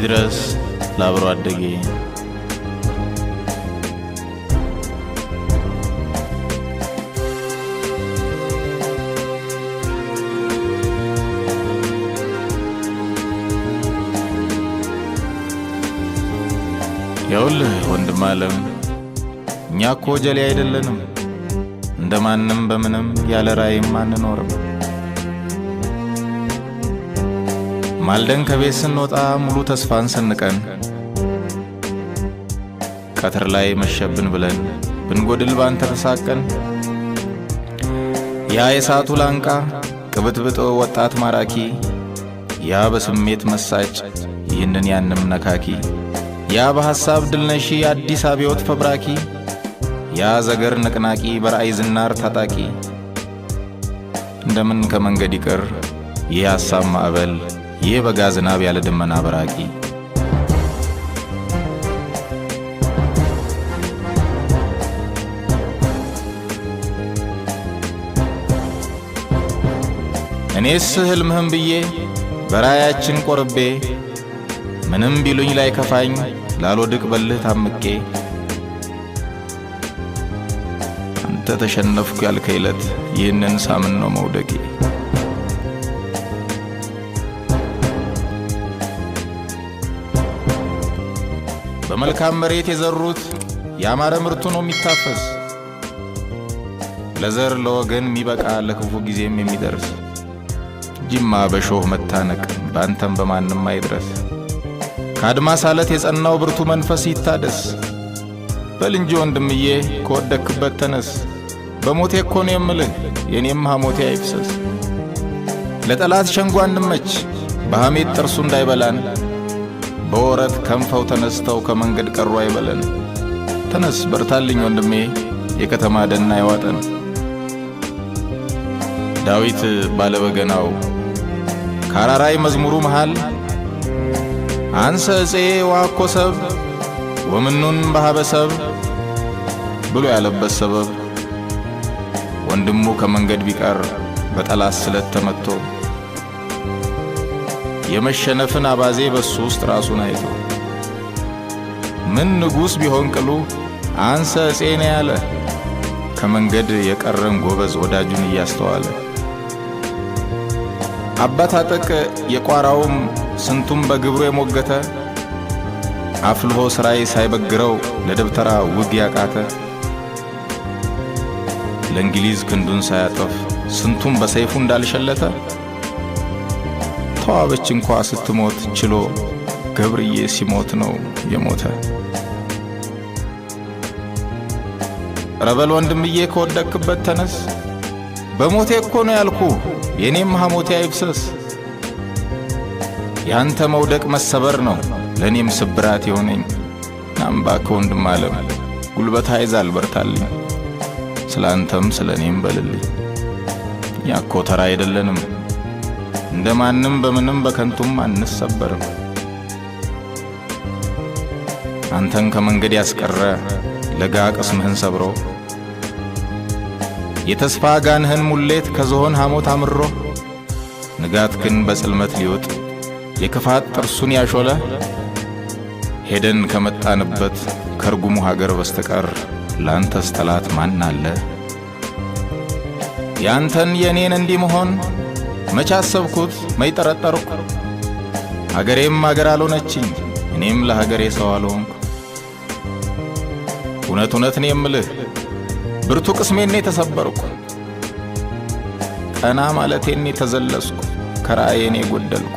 ይድረስ ላብሮ አደጌ ያውልህ ወንድም ዓለም እኛ እኮ ጀሌ አይደለንም እንደማንም በምንም ያለ ራእይም አንኖርም። ማልደን ከቤት ስንወጣ ሙሉ ተስፋን ሰንቀን ቀትር ላይ መሸብን ብለን ብንጎድል ባንተ ተሳቀን ያ የሳቱ ላንቃ ቅብጥብጥ ወጣት ማራኪ ያ በስሜት መሳጭ ይህንን ያንም ነካኪ ያ በሐሳብ ድልነሺ አዲስ አብዮት ፈብራኪ ያ ዘገር ንቅናቂ በራእይ ዝናር ታጣቂ እንደምን ከመንገድ ይቀር ይህ ሐሳብ ማዕበል ይህ በጋ ዝናብ ያለ ደመና በራቂ እኔስ ህልምህም ብዬ በራያችን ቆርቤ ምንም ቢሉኝ ላይ ከፋኝ ላልወድቅ በልህ ታምቄ አንተ ተሸነፍኩ ያልከይለት ይህንን ሳምን ነው መውደቄ። በመልካም መሬት የዘሩት ያማረ ምርቱ ነው የሚታፈስ ለዘር ለወገን የሚበቃ ለክፉ ጊዜም የሚደርስ ጅማ በሾህ መታነቅ ባንተም በማንም አይድረስ ከአድማስ አለት የጸናው ብርቱ መንፈስ ይታደስ በል እንጂ ወንድምዬ ከወደክበት ተነስ በሞቴ እኮ ነው የምልህ የኔም ሐሞቴ አይፍሰስ ለጠላት ሸንጓ እንመች በሐሜት ጥርሱ እንዳይበላን በወረት ከንፈው ተነስተው ከመንገድ ቀሩ አይበለን ተነስ በርታልኝ ወንድሜ የከተማ ደና ይዋጠን ዳዊት ባለበገናው ካራራይ መዝሙሩ መሃል አንሰ እፄ ዋኮሰብ ወምኑን በሐበሰብ ብሎ ያለበት ሰበብ ወንድሙ ከመንገድ ቢቀር በጠላት ስለት ተመቶ የመሸነፍን አባዜ በሱ ውስጥ ራሱን አይቶ ምን ንጉስ ቢሆን ቅሉ አንሰ እፄ ነው ያለ ከመንገድ የቀረን ጎበዝ ወዳጁን እያስተዋለ አባት አጠቅ የቋራውም ስንቱም በግብሩ የሞገተ አፍልሆ ስራይ ሳይበግረው ለደብተራ ውግ ያቃተ ለእንግሊዝ ክንዱን ሳያጠፍ ስንቱም በሰይፉ እንዳልሸለተ ተዋበች እንኳ ስትሞት ችሎ ገብርዬ ሲሞት ነው የሞተ። ረበል ወንድምዬ ከወደክበት ተነስ በሞቴ እኮ ነው ያልኩ የኔም ሐሞቴ አይፍሰስ ያንተ መውደቅ መሰበር ነው ለኔም ስብራት የሆነኝ ናምባ ከወንድም ዓለም ጉልበት አይዛል በርታልኝ ስላንተም ስለኔም በልልኝ ያኮ ተራ አይደለንም እንደማንም በምንም በከንቱም አንሰበርም አንተን ከመንገድ ያስቀረ ለጋ ቅስምህን ሰብሮ የተስፋ ጋንህን ሙሌት ከዝሆን ሐሞት አምሮ ንጋትክን በጽልመት ሊውጥ የክፋት ጥርሱን ያሾለ ሄደን ከመጣንበት ከርጉሙ ሀገር በስተቀር ላንተስ ጠላት ማን አለ? ያንተን የኔን እንዲህ መሆን መቼ አሰብኩት መይጠረጠርኩ ሀገሬም ሀገር አልሆነችኝ እኔም ለሀገሬ ሰው አልሆንኩ እውነት እውነት ነው የምልህ ብርቱ ቅስሜን ተሰበርኩ ቀና ማለቴን ተዘለስኩ ከራእዬን ጎደልኩ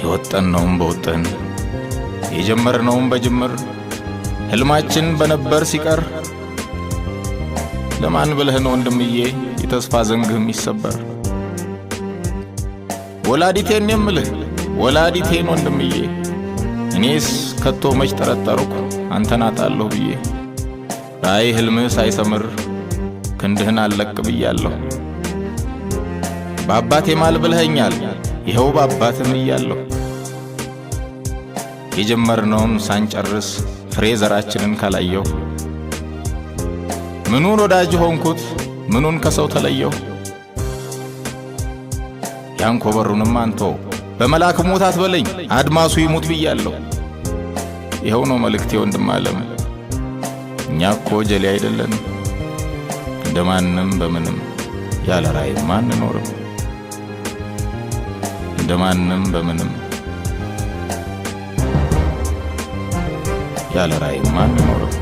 የወጠነውም በወጠን የጀመርነውም በጅምር ህልማችን በነበር ሲቀር ለማን ብለህ ነው ወንድምዬ የተስፋ ዘንግህም ይሰበር ወላዲቴን የምልህ ወላዲቴን ወንድምዬ እኔስ ከቶ መች ጠረጠርኩ አንተን አጣለሁ ብዬ ራእይ ህልምህ ሳይሰምር ክንድህን አለቅ ብያለሁ በአባቴ ማል ብለኸኛል ይኸው በአባትም እያለሁ የጀመርነውን ሳንጨርስ ፍሬ ዘራችንን ካላየው ምኑን ወዳጅ ሆንኩት ምኑን ከሰው ተለየው ያንኮበሩንም አንቶ በመላክ ሞት አትበለኝ አድማሱ ይሙት ብያለሁ። ይኸው ነው መልእክቴ ወንድም ዓለም። እኛ እኮ ጀሌ አይደለንም፣ እንደማንም በምንም ያለ ራዕይማ አንኖርም። እንደማንም በምንም ያለ ራዕይማ አንኖርም።